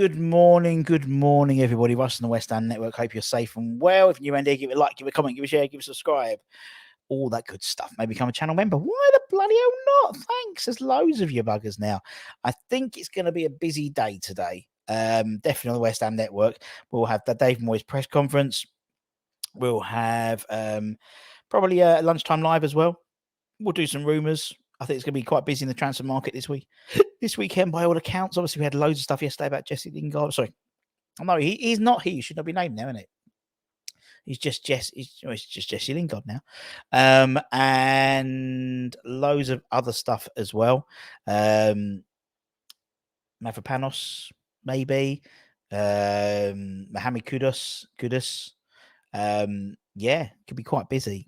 good morning, everybody. Russ on the West Ham Network. Hope you're safe and well. If you're new, give it a like, give it a comment, give it a share, give it a subscribe. All that good stuff. Maybe become a channel member. Why the bloody hell not? Thanks. There's loads of you buggers now. I think it's going to be a busy day today. Definitely on the West Ham Network. We'll have the Dave Moyes press conference. We'll have probably a lunchtime live as well. We'll do some rumours. I think it's going to be quite busy in the transfer market this week. This weekend, by all accounts. Obviously, we had loads of stuff yesterday about Jesse Lingard. Sorry. No, he's not he. He should not be named now, isn't it? He's just it's just Jesse Lingard now. And loads of other stuff as well. Mavropanos, maybe. Mohamed Kudus. Yeah, could be quite busy.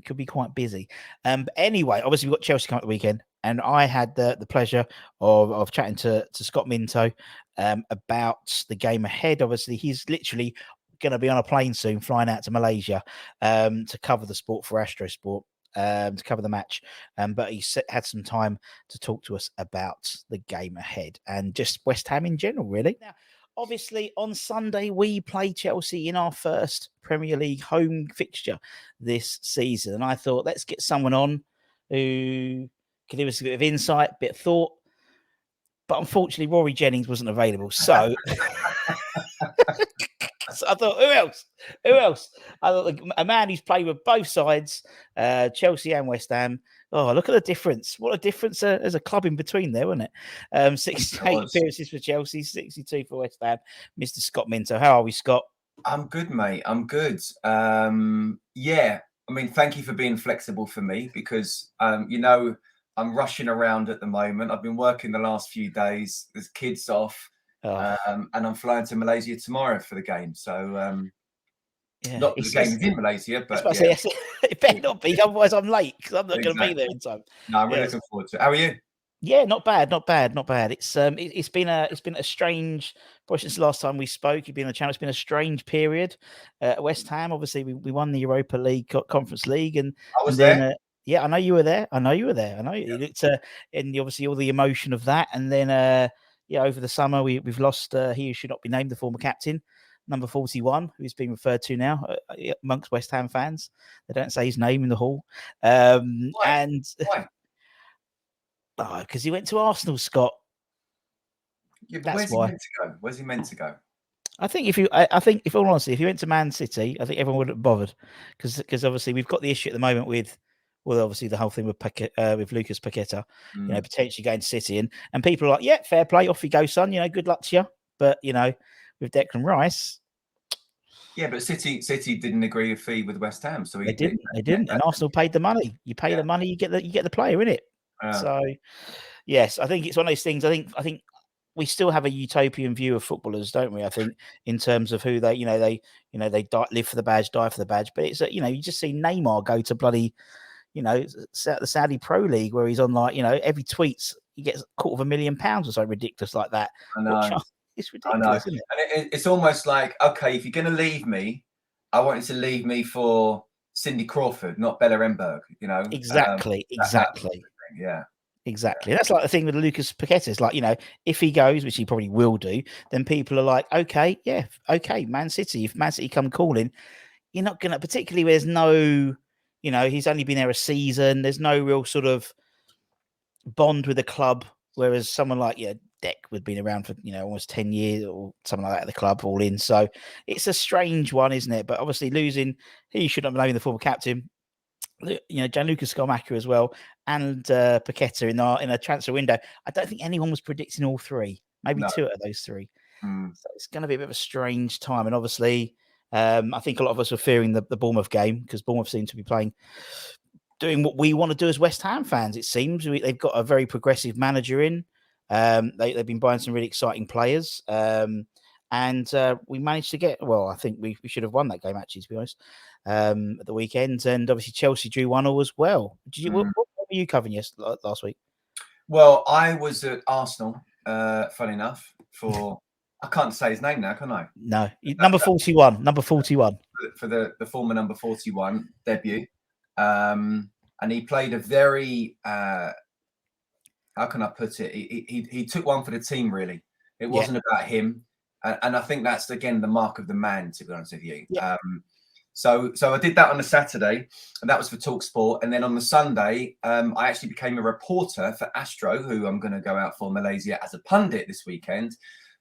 But anyway, obviously we've got Chelsea coming up the weekend, and I had the pleasure of chatting to Scott Minto about the game ahead. Obviously, he's literally going to be on a plane soon, flying out to Malaysia to cover the sport for Astro Sport. To cover the match, but he had some time to talk to us about the game ahead and just West Ham in general, really. Now, obviously, on Sunday, we play Chelsea in our first Premier League home fixture this season. And I thought, let's get someone on who can give us a bit of insight, a bit of thought. But unfortunately, Rory Jennings wasn't available. So, so I thought, who else? I thought a man who's played with both sides, Chelsea and West Ham. Oh, look at the difference. What a difference there's a club in between there, wasn't it? 68 appearances for Chelsea, 62 for West Ham. Mr. Scott Minto. How are we, Scott? I'm good, mate. I'm good. Yeah. I mean, thank you for being flexible for me because, I'm rushing around at the moment. I've been working the last few days. There's kids off. And I'm flying to Malaysia tomorrow for the game. So, not the game is in Malaysia, but yeah. It better not be. Otherwise, I'm late because I'm not going to be there in time. No, I'm really looking forward to it. How are you? Yeah, not bad. It's been a strange. Probably since the last time we spoke, you've been on the channel. It's been a strange period. West Ham, obviously, we won the Europa League Conference League, and I was there. Yeah, I know you were there. I know you looked and obviously all the emotion of that, and then over the summer we've lost he who should not be named, the former captain, number 41, who's being referred to now amongst West Ham fans. They don't say his name in the hall, Why? Why? Because he went to Arsenal, Scott. Yeah, but where's he meant to go? I think if all honesty, if he went to Man City, I think everyone would have bothered because obviously we've got the issue at the moment with. Well, obviously the whole thing with Lucas Paqueta, potentially going to City, and people are like, yeah, fair play, off you go, son. Good luck to you. But with Declan Rice, yeah, but City didn't agree a fee with West Ham, so they didn't, and Arsenal paid the money. You pay the money, you get the player, innit? So, yes, I think it's one of those things. I think we still have a utopian view of footballers, don't we? I think in terms of who they live for the badge, die for the badge. But it's you just see Neymar go to bloody. The Saudi Pro League where he's on every tweets he gets £250,000 or something ridiculous like that. I know. It's ridiculous, isn't it? And it's almost like, okay, if you're going to leave me, I want you to leave me for Cindy Crawford, not Bella Emberg. Exactly. Yeah. Exactly. That's like the thing with Lucas Paqueta. It's like, if he goes, which he probably will do, then people are like, okay, Man City. If Man City come calling, you're not going to, particularly where there's no. He's only been there a season. There's no real sort of bond with the club. Whereas someone like Deck would been around for almost 10 years or something like that at the club all in. So it's a strange one, isn't it? But obviously losing, he should not be named the former captain. Gianluca Scamacca as well, and Paqueta in a transfer window. I don't think anyone was predicting all three. Maybe two out of those three. So it's going to be a bit of a strange time, and obviously. I think a lot of us were fearing the Bournemouth game because Bournemouth seem to be doing what we want to do as West Ham fans. It seems they've got a very progressive manager in. They've been buying some really exciting players, and we managed to get. Well, I think we should have won that game actually, to be honest, at the weekend. And obviously Chelsea drew 1-1 as well. What were you covering last week? Well, I was at Arsenal. Funny enough, for. I can't say his name now, can I? No, number 41. Number 41 for the former number 41 debut, and he played a very how can I put it? He took one for the team. Really, it wasn't about him. And I think that's, again, the mark of the man, to be honest with you. Yeah. So I did that on a Saturday, and that was for TalkSport. And then on the Sunday, I actually became a reporter for Astro, who I'm going to go out for Malaysia as a pundit this weekend.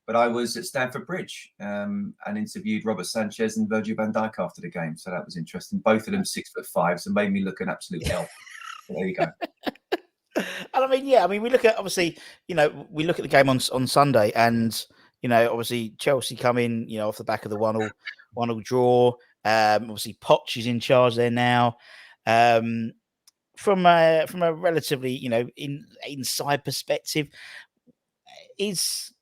But I was at Stamford Bridge and interviewed Robert Sanchez and Virgil van Dijk after the game. So that was interesting. Both of them 6'5", so made me look an absolute hell. So there you go. And I mean, yeah, I mean, we look at, obviously, we look at the game on Sunday, and obviously Chelsea come in, off the back of the 1-1 draw. Obviously Poch is in charge there now. From a relatively, inside perspective, is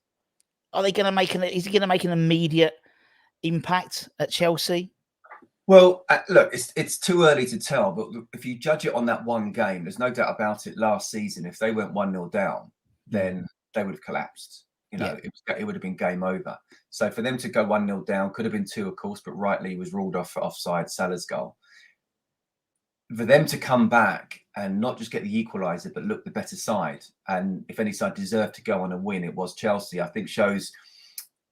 he going to make an immediate impact at Chelsea? Well, look, it's too early to tell, but if you judge it on that one game, there's no doubt about it. Last season, if they went 1-0 down, then they would have collapsed. It would have been game over. So for them to go 1-0 down, could have been 2, of course, but rightly was ruled off for offside, Salah's goal. For them to come back and not just get the equaliser, but look the better side, and if any side deserved to go on and win, it was Chelsea, I think shows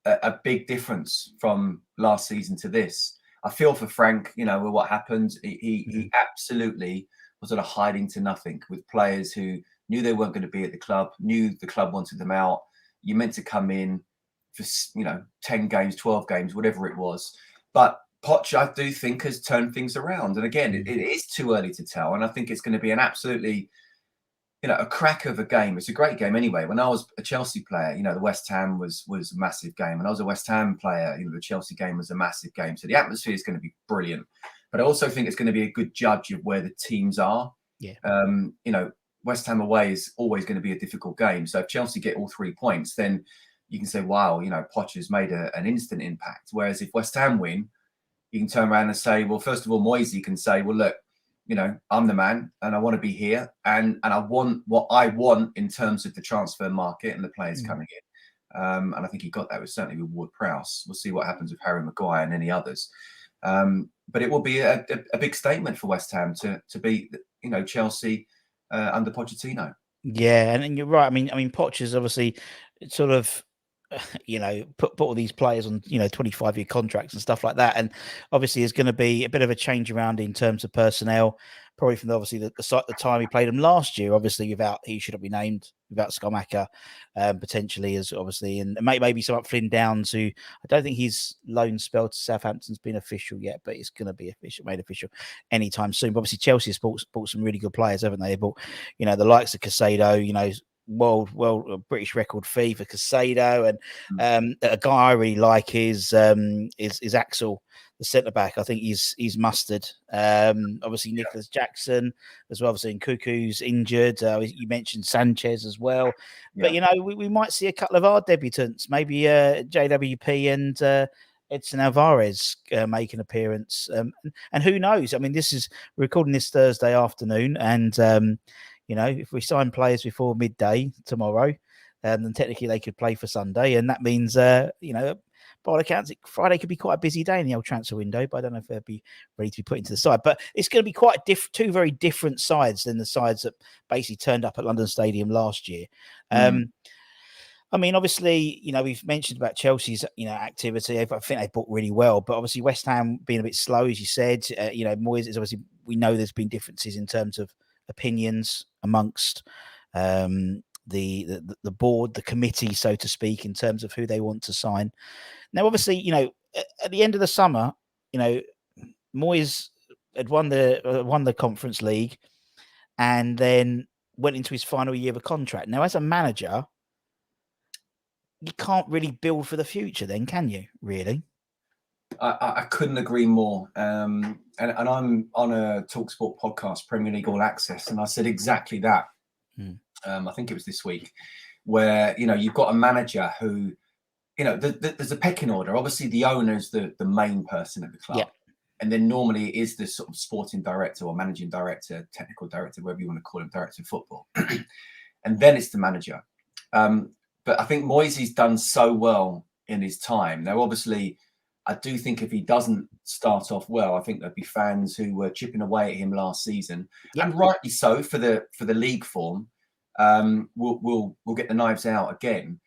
a big difference from last season to this. I feel for Frank, with what happened. He absolutely was sort of hiding to nothing with players who knew they weren't going to be at the club, knew the club wanted them out. You meant to come in for, 10 games, 12 games, whatever it was. But Poch, I do think, has turned things around. And again, it is too early to tell. And I think it's going to be an absolutely, a crack of a game. It's a great game anyway. When I was a Chelsea player, the West Ham was a massive game. When I was a West Ham player, the Chelsea game was a massive game. So the atmosphere is going to be brilliant. But I also think it's going to be a good judge of where the teams are. Yeah. West Ham away is always going to be a difficult game. So if Chelsea get all 3 points, then you can say, wow, Poch has made an instant impact. Whereas if West Ham win, you can turn around and say, well, first of all, Moyes can say, well, look, I'm the man and I want to be here. And I want what I want in terms of the transfer market and the players coming in. And I think he got that certainly with Ward-Prowse. We'll see what happens with Harry Maguire and any others. But it will be a big statement for West Ham to beat, Chelsea under Pochettino. Yeah, and you're right. I mean, Poch is obviously sort of, put all these players on, 25-year contracts and stuff like that. And obviously there's going to be a bit of a change around in terms of personnel, probably from obviously the time he played them last year, obviously he should have been named without Skamaka, potentially, as obviously, and maybe some up Flynn Downs, who I don't think his loan spell to Southampton's been official yet, but it's going to be made official anytime soon. But obviously Chelsea has bought some really good players, haven't they? They bought, the likes of Casado, world British record fee for Casado, and a guy I really like is Axel, the centre back. I think he's mustard. Obviously Nicholas Jackson as well. Obviously Nkuku's injured. You mentioned Sanchez as well, but we might see a couple of our debutants, maybe JWP and Edson Alvarez make an appearance, and who knows? I mean, we're recording this Thursday afternoon, and if we sign players before midday tomorrow, then technically they could play for Sunday. And that means, by all accounts, Friday could be quite a busy day in the old transfer window, but I don't know if they'll be ready to be put into the side. But it's going to be quite two very different sides than the sides that basically turned up at London Stadium last year. I mean, obviously, we've mentioned about Chelsea's, activity. I think they bought really well, but obviously West Ham being a bit slow, as you said. Moyes is obviously, we know there's been differences in terms of opinions amongst the board, the committee, so to speak, in terms of who they want to sign. Now, obviously, at the end of the summer, Moyes had won the Conference League, and then went into his final year of a contract. Now, as a manager, you can't really build for the future, then, can you? Really? I couldn't agree more. And I'm on a TalkSport podcast, Premier League All Access, and I said exactly that. I think it was this week, where you've got a manager who, there's a pecking order. Obviously, the owner's the main person at the club, and then normally it is the sort of sporting director or managing director, technical director, whatever you want to call him, director of football, and then it's the manager. But I think Moyes done so well in his time. Now, obviously, I do think if he doesn't start off well, I think there'll be fans who were chipping away at him last season, and rightly so for the league form. We'll get the knives out again.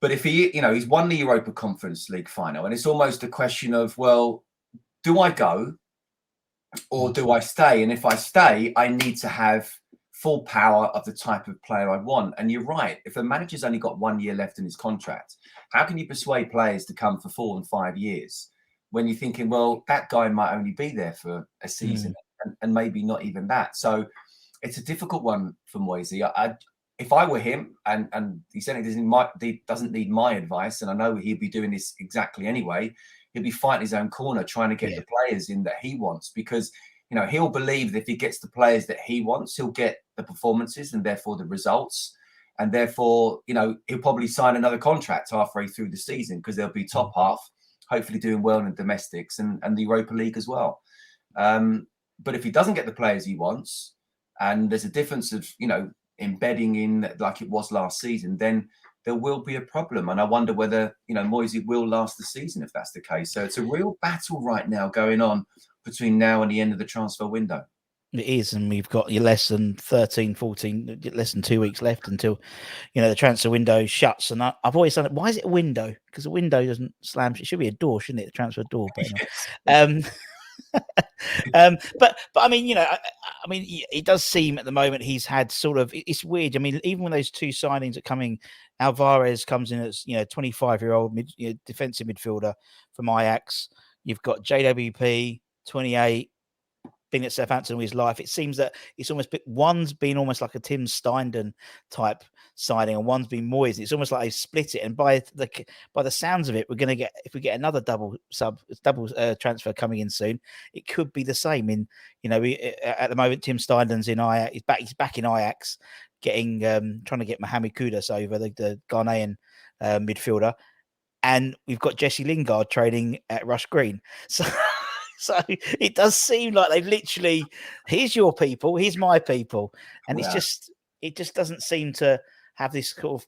But if he, he's won the Europa Conference League final, and it's almost a question of, well, do I go or do I stay? And if I stay, I need to have full power of the type of player I want. And you're right. If a manager's only got 1 year left in his contract, how can you persuade players to come for 4 and 5 years when you're thinking, well, that guy might only be there for a season and maybe not even that? So it's a difficult one for Moyes. If I were him, and he said he doesn't need my advice, and I know he'd be doing this exactly anyway, he'll be fighting his own corner, trying to get the players in that he wants, because he'll believe that if he gets the players that he wants, he'll get the performances and therefore the results, and therefore he'll probably sign another contract halfway through the season because they'll be top half, hopefully doing well in the domestics and the Europa League as well. But if he doesn't get the players he wants, and there's a difference of embedding in like it was last season, then there will be a problem. And I wonder whether, Moyes will last the season if that's the case. So it's a real battle right now going on between now and the end of the transfer window. It is. And we've got less than 13, 14, less than 2 weeks left until, the transfer window shuts. And I've always done it. Why is it a window? Because a window doesn't slam. It should be a door, shouldn't it? The transfer door. But anyway. But I mean, it does seem at the moment he's had sort of, it's weird. I mean, even when those two signings are coming, Alvarez comes in as 25-year-old defensive midfielder from Ajax. You've got JWP 28, been at Southampton all his life. It seems that it's one's been almost like a Tim Steindon type signing, and one's been Moyes. It's almost like they split it. And by the sounds of it, we're going to get, if we get another double transfer coming in soon, it could be the same. At the moment, Tim Steindon's in Ajax. He's back in Ajax, trying to get Mohamed Kudus over, the Ghanaian midfielder, and we've got Jesse Lingard training at Rush Green. So it does seem like they've literally, here's your people, here's my people. And it just doesn't seem to have this sort of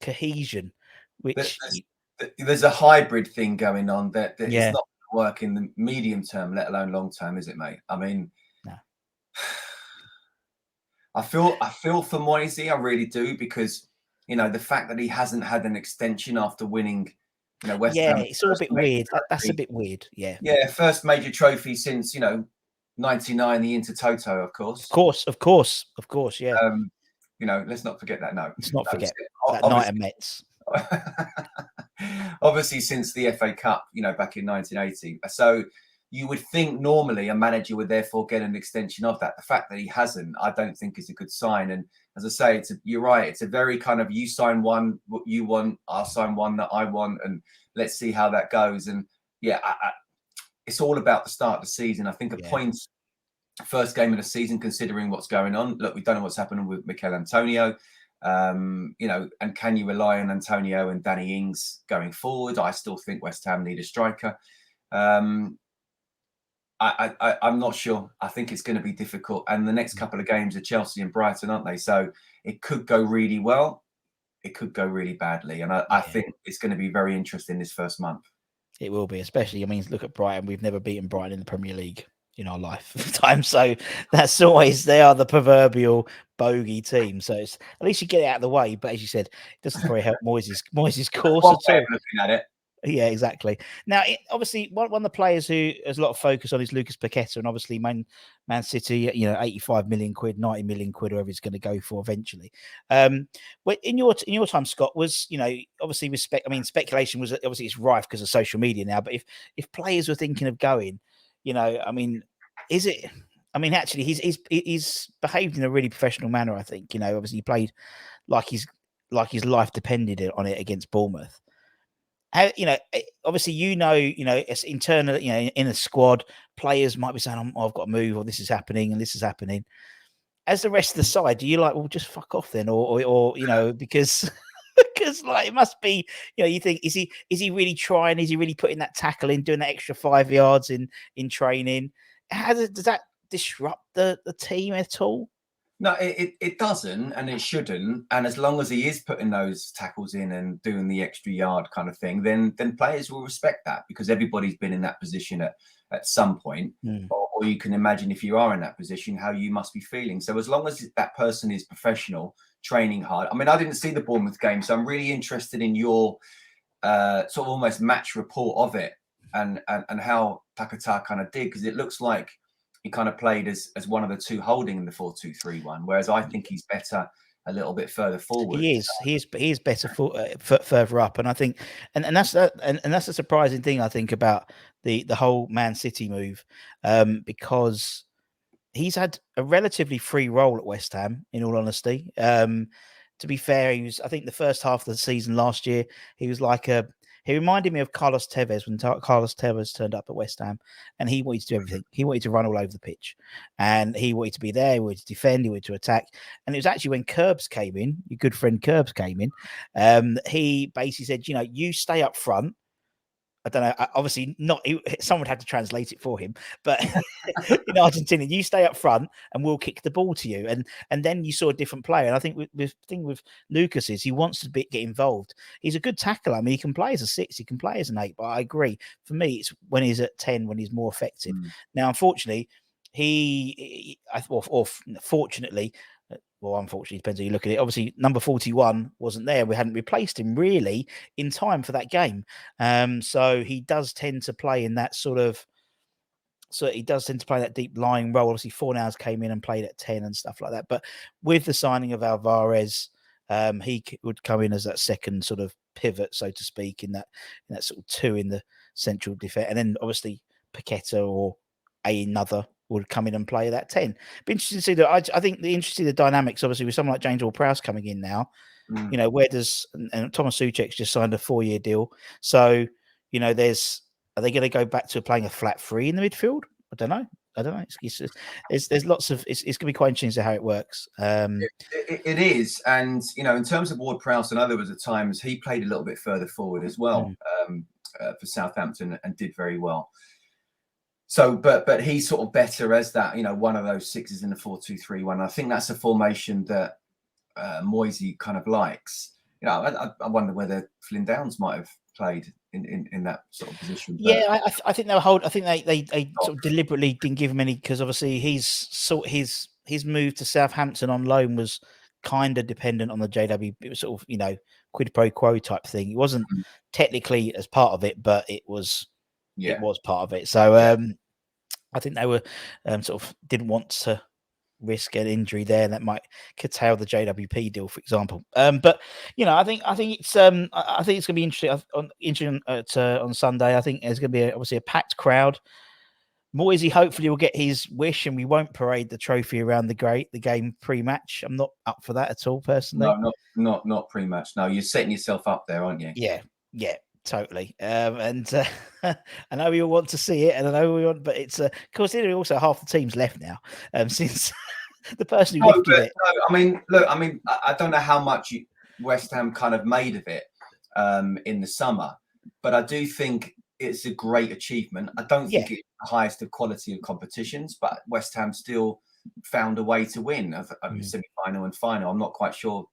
cohesion, which there's a hybrid thing going on that it's not going to work in the medium term, let alone long term, is it, mate? I mean, no. I feel for Moyes, I really do, because the fact that he hasn't had an extension after winning West Ham, it's all a bit weird. That's a bit weird. Yeah, first major trophy since 99, the Intertoto, of course. Of course. Yeah. Let's not forget that. No, let's not forget that night of Mets. Obviously, since the FA Cup, back in 1980. So you would think normally a manager would therefore get an extension of that. The fact that he hasn't, I don't think is a good sign. And as I say, you're right. It's a very kind of, you sign one what you want, I'll sign one that I want, and let's see how that goes. And it's all about the start of the season. I think a point, first game of the season, considering what's going on. Look, we don't know what's happening with Mikel Antonio. And can you rely on Antonio and Danny Ings going forward? I still think West Ham need a striker. I'm not sure. I think it's going to be difficult. And the next couple of games are Chelsea and Brighton, aren't they? So it could go really well. It could go really badly. And I think it's going to be very interesting this first month. It will be, especially, look at Brighton. We've never beaten Brighton in the Premier League in our lifetime. So that's always, they are the proverbial bogey team. So it's, at least you get it out of the way. But as you said, it doesn't probably help Moyes' course at all. Looking at it. Yeah, exactly. Now, obviously, one of the players who has a lot of focus on is Lucas Paqueta, and obviously Man City, 85 million quid, 90 million quid, whoever he's going to go for eventually. But in your time, Scott, was obviously speculation was obviously it's rife because of social media now. But if players were thinking of going, is it? Actually, he's behaved in a really professional manner. I think obviously he played like his life depended on it against Bournemouth. How, obviously, it's internal, in a squad, players might be saying, I've got to move, or this is happening and this is happening. As the rest of the side, do you like, well, just fuck off then? Or because like it must be, you think, is he really trying? Is he really putting that tackle in, doing that extra 5 yards in training? Does that disrupt the team at all? No, it doesn't, and it shouldn't. And as long as he is putting those tackles in and doing the extra yard kind of thing, then players will respect that, because everybody's been in that position at some point, or or you can imagine if you are in that position, how you must be feeling. So as long as that person is professional, training hard. I mean, I didn't see the Bournemouth game, so I'm really interested in your sort of almost match report of it and how Takata kind of did, because it looks like he kind of played as one of the two holding in the 4-2-3-1, whereas I think he's better a little bit further forward. He is better further up, and I think, and that's the surprising thing I think about the whole Man City move, because he's had a relatively free role at West Ham, in all honesty. To be fair, I think the first half of the season last year, he was like he reminded me of Carlos Tevez when Carlos Tevez turned up at West Ham, and he wanted to do everything. He wanted to run all over the pitch, and he wanted to be there. He wanted to defend. He wanted to attack. And it was actually when Curbs came in, your good friend Curbs came in. He basically said, you stay up front. I don't know. Obviously, not. Someone had to translate it for him. But in Argentina, you stay up front, and we'll kick the ball to you. And then you saw a different player. And I think the thing with Lucas is he wants to get involved. He's a good tackler. I mean, he can play as a 6, he can play as an 8. But I agree. For me, it's when he's at 10 when he's more effective. Now, unfortunately, fortunately. Well, unfortunately, depends how you look at it. Obviously, number 41 wasn't there. We hadn't replaced him really in time for that game. So he does tend to play in that that deep lying role. Obviously, Fornals came in and played at 10 and stuff like that. But with the signing of Alvarez, he would come in as that second sort of pivot, so to speak, in that sort of 2 in the central defence. And then obviously Paqueta or another would come in and play that 10. Be interesting to see that. I think the dynamics, obviously, with someone like James Ward-Prowse coming in now. Where does and Thomas Souček's just signed a 4-year deal, so are they going to go back to playing a flat 3 in the midfield? I don't know. There's lots of it's going to be quite interesting to see how it works. It is, and in terms of Ward-Prowse, I know there was a times he played a little bit further forward as well for Southampton and did very well. So, but he's sort of better as that, one of those 6s in the 4-2-3-1. I think that's a formation that Moyes kind of likes. I wonder whether Flynn Downs might have played in that sort of position. Yeah, I think they'll hold. I think they sort of deliberately didn't give him any, because obviously his move to Southampton on loan was kind of dependent on the JW. It was sort of quid pro quo type thing. It wasn't technically as part of it, but it was. It was part of it. So I think they were sort of didn't want to risk an injury there that might curtail the JWP deal, for example. But I think it's going to be interesting on Sunday. I think there's going to be obviously a packed crowd. Moisey hopefully will get his wish, and we won't parade the trophy around the game pre-match. I'm not up for that at all, personally. No, not pre-match. No, you're setting yourself up there, aren't you? Yeah. Totally. And I know we all want to see it, and I know we want, but it's considering also half the team's left now since the person who lifted it. No, I mean, I don't know how much West Ham kind of made of it in the summer, but I do think it's a great achievement. I don't think it's the highest of quality of competitions, but West Ham still found a way to win of semi-final and final. I'm not quite sure,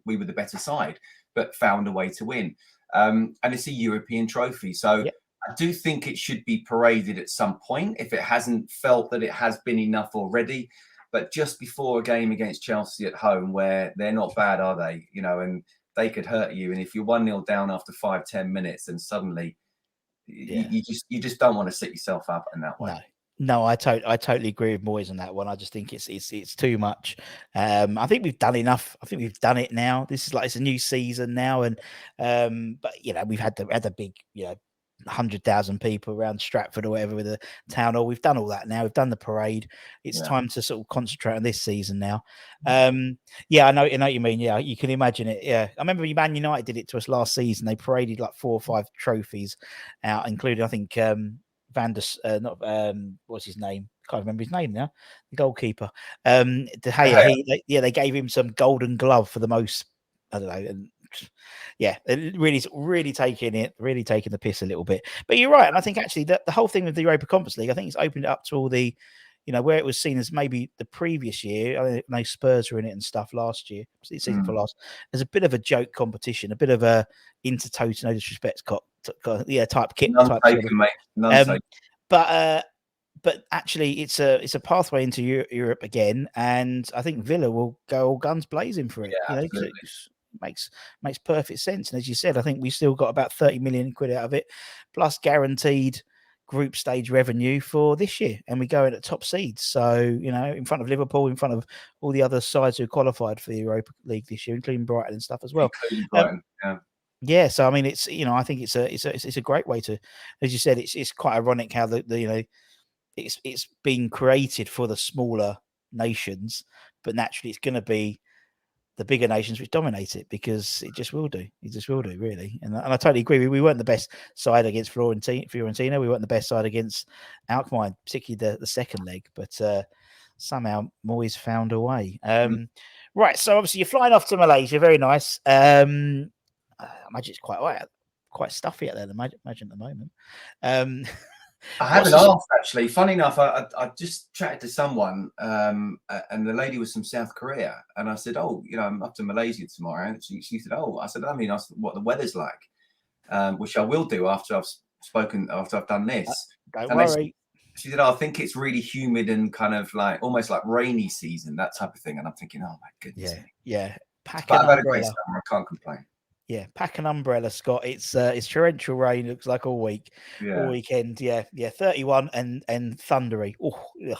we were the better side, but found a way to win. And it's a European trophy. So I do think it should be paraded at some point if it hasn't felt that it has been enough already. But just before a game against Chelsea at home, where they're not bad, are they? And they could hurt you. And if you're 1-0 down after 5-10 minutes, then suddenly you just don't want to set yourself up in that way. No, I totally agree with Moyes on that one. I just think it's too much. I think we've done enough. I think we've done it now. This is it's a new season now, and but we've had the big 100,000 people around Stratford or whatever with the town hall. We've done all that now. We've done the parade. It's time to sort of concentrate on this season now. I know what you mean. Yeah, you can imagine it. Yeah, I remember Man United did it to us last season. They paraded like 4 or 5 trophies out, including I think. What's his name? Can't remember his name now. The goalkeeper. De Gea. They gave him some Golden Glove for the most. I don't know. And really taking the piss a little bit. But you're right, and I think actually that the whole thing with the Europa Conference League, I think it's opened it up to all the, where it was seen as maybe the previous year. I know Spurs were in it and stuff last year, season for last. There's a bit of a joke competition, a bit of a intertoto, no disrespect, type kit. None taken, mate. None taken. But but actually, it's a pathway into Europe again, and I think Villa will go all guns blazing for it. Yeah, You know, 'cause it absolutely. makes perfect sense. And as you said, I think we still got about 30 million quid out of it, plus guaranteed group stage revenue for this year, and we go in at top seeds. So you know, in front of Liverpool, in front of all the other sides who qualified for the Europa League this year, including Brighton and stuff as well. Including Um, Brighton. Yeah. yeah, so I mean, it's I think it's a great way to, as you said, it's quite ironic how the it's been created for the smaller nations, but naturally it's going to be the bigger nations which dominate it because it just will do. It just will do, really. And I totally agree. We weren't the best side against Fiorentina. We weren't the best side against Alkmaar, particularly the second leg. But somehow Moyes found a way. Right. So obviously you're flying off to Malaysia. Very nice. I imagine it's quite stuffy out there. Imagine at the moment. I What's haven't the asked actually. Funny enough, I just chatted to someone, and the lady was from South Korea, and I said, "Oh, I'm up to Malaysia tomorrow." And she said, "Oh," I said, "I mean, asked what the weather's like," which I will do after I've done this. Don't And worry. she said, "Oh, I think it's really humid and kind of like almost like rainy season, that type of thing." And I'm thinking, "Oh my goodness me!" Yeah. Pack But an I've had a great umbrella. summer. I can't complain. Yeah, pack an umbrella, Scott. It's torrential rain. Looks like all week, all Yeah, weekend. Yeah, 31 and thundery. Oh, ugh,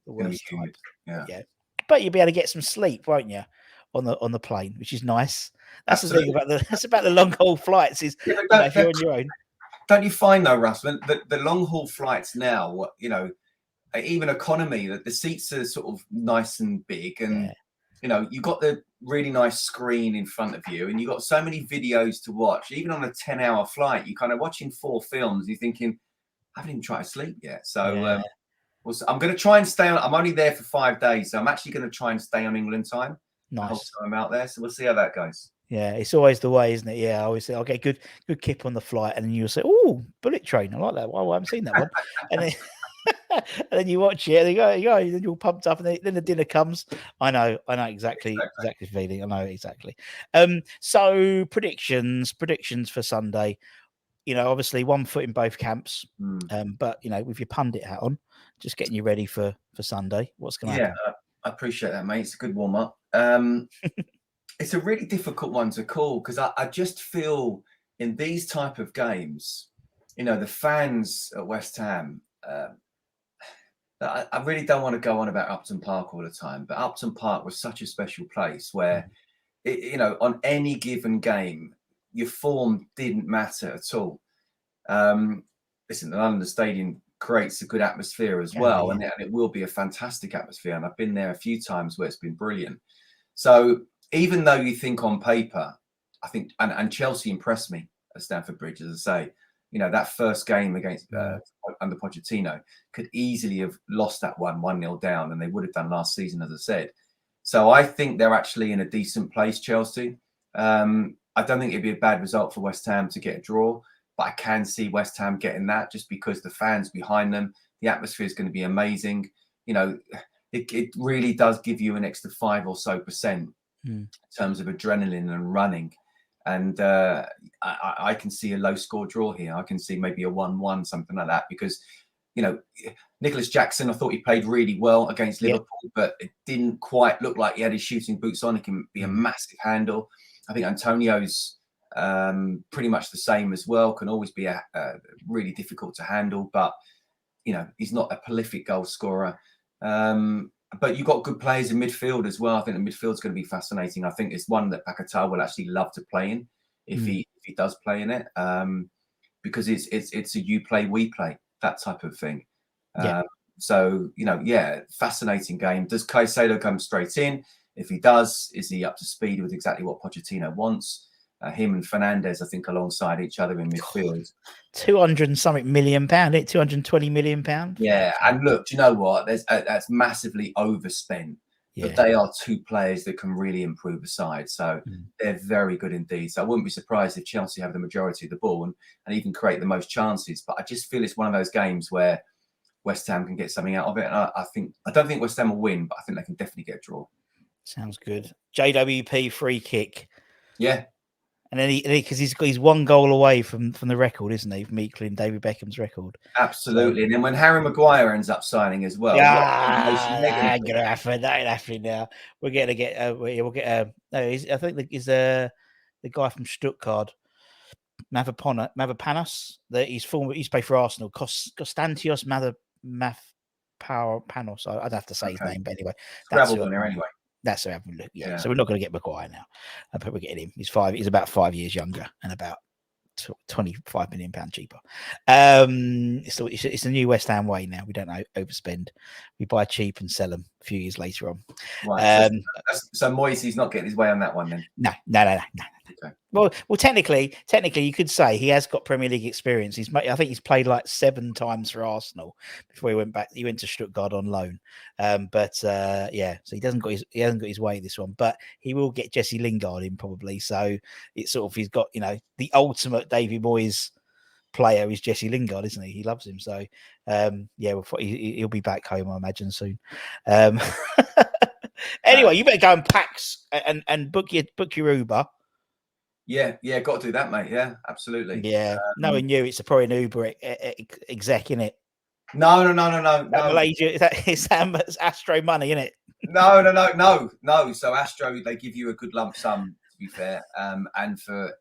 the gonna be worst humid. type. Yeah, Yeah, but you'll be able to get some sleep, won't you, on the plane, which is nice. That's the thing absolutely. about the long haul flights is Yeah, but if you're on your own. don't you find though, Russ, when the long haul flights now, even economy, that the seats are sort of nice and big, and Yeah, you've got the really nice screen in front of you, and you've got so many videos to watch. Even on a 10-hour flight, you're kind of watching 4 films. You're thinking, I haven't even tried to sleep yet. So yeah, I'm going to try and stay on. I'm only there for 5 days, so I'm actually going to try and stay on England time the whole nice. time I'm out there. So we'll see how that goes. Yeah, it's always the way, isn't it? Yeah, I always say I'll get good kip on the flight, and then you'll say, "Oh, Bullet Train, I like that. Well, I haven't seen that one." And then and then you watch it, and you go, then you're all pumped up, and then the dinner comes. I know exactly the feeling. I know exactly. So predictions for Sunday. Obviously one foot in both camps. Mm. But with your pundit hat on, just getting you ready for Sunday. What's going to Yeah, happen? I appreciate that, mate. It's a good warm up. It's a really difficult one to call because I just feel in these type of games, the fans at West Ham. I really don't want to go on about Upton Park all the time, but Upton Park was such a special place where, on any given game, your form didn't matter at all. Listen, the London Stadium creates a good atmosphere as Oh well, yeah, and it will be a fantastic atmosphere. And I've been there a few times where it's been brilliant. So even though you think on paper, I think, and Chelsea impressed me at Stamford Bridge, as I say, that first game against under Pochettino could easily have lost that 1-0 down, and they would have done last season, as I said. So I think they're actually in a decent place, Chelsea. I don't think it'd be a bad result for West Ham to get a draw, but I can see West Ham getting that just because the fans behind them, the atmosphere is going to be amazing. It really does give you an extra 5% or so in terms of adrenaline and running. And I can see a low score draw here. I can see maybe a 1-1, something like that, because, Nicholas Jackson, I thought he played really well against Liverpool, but it didn't quite look like he had his shooting boots on. He can be a massive handle. I think Antonio's pretty much the same as well, can always be really difficult to handle, but, he's not a prolific goal scorer. But you've got good players in midfield as well. I think the midfield's going to be fascinating. I think it's one that Paquetá will actually love to play in if he does play in it, because it's a you play, we play, that type of thing. So, fascinating game. Does Caicedo come straight in? If he does, is he up to speed with exactly what Pochettino wants? Him and Fernandes, I think, alongside each other in midfield. 200 and something million pound, 220 million pound. Yeah, and look, do you know what? That's massively overspent. But they are two players that can really improve the side. So they're very good indeed. So I wouldn't be surprised if Chelsea have the majority of the ball and even create the most chances. But I just feel it's one of those games where West Ham can get something out of it. And I don't think West Ham will win, but I think they can definitely get a draw. Sounds good. JWP free kick. Yeah. And then because he's one goal away from the record, isn't he? From equaling David Beckham's record. Absolutely. And then when Harry Maguire ends up signing as well, I'm gonna happen. That ain't happening now. We're gonna get. We'll get. No, I think he's the guy from Stuttgart, Mavropanos. That he's played for Arsenal. Konstantios Mavropanos. I'd have to say his name, but anyway, that's who anyway. That's how we look. Yeah. So we're not going to get Maguire now. But we're getting him. He's about 5 years younger and about £25 million cheaper. It's a new West Ham way now. We don't overspend. We buy cheap and sell them a few years later on. Right. So Moyes, he's not getting his way on that one then. No. Okay. Well, technically, you could say he has got Premier League experience. I think he's played like 7 times for Arsenal before he went back. He went to Stuttgart on loan. So he hasn't got his way this one, but he will get Jesse Lingard in probably. So it's sort of he's got the ultimate Davy Moyes player is Jesse Lingard, isn't he? He loves him. So he'll be back home, I imagine, soon. Anyway, you better go and pack and book your Uber. Yeah, got to do that, mate. Yeah, absolutely. Yeah, knowing you, it's probably an Uber exec, innit? No. Malaysia, it's Astro money, innit? No. So Astro, they give you a good lump sum, to be fair, and for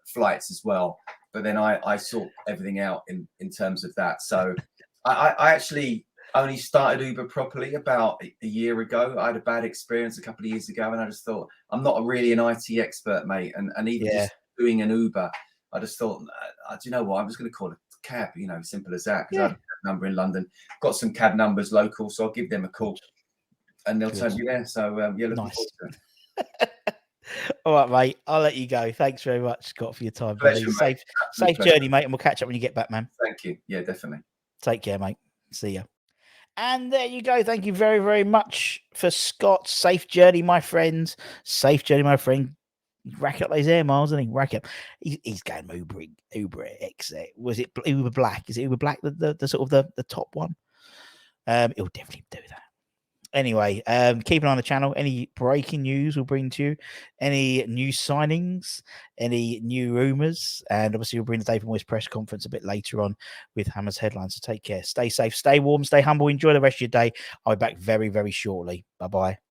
flights as well. But then I sort everything out in terms of that. So I actually only started Uber properly about a year ago. I had a bad experience a couple of years ago, and I just thought, I'm not really an IT expert, mate. And even just doing an Uber, I just thought, do you know what? I'm just going to call it a cab, simple as that. Because I have a cab number in London, got some cab numbers local, so I'll give them a call and they'll turn you there. So, looking forward to it. All right, mate. I'll let you go. Thanks very much, Scott, for your time. Pleasure, safe journey, mate, and we'll catch up when you get back, man. Thank you. Yeah, definitely. Take care, mate. See ya. And there you go. Thank you very, very much for Scott. Safe journey, my friends. Safe journey, my friend. Rack up those air miles, isn't he? Rack up. He's going Uber X. Was it Uber Black? Is it Uber Black the sort of the top one? He'll definitely do that. Anyway, keep an eye on the channel. Any breaking news we'll bring to you. Any new signings, any new rumours, and obviously we'll bring the David Moyes press conference a bit later on with Hammer's headlines. So take care, stay safe, stay warm, stay humble, enjoy the rest of your day. I'll be back very, very shortly. Bye-bye.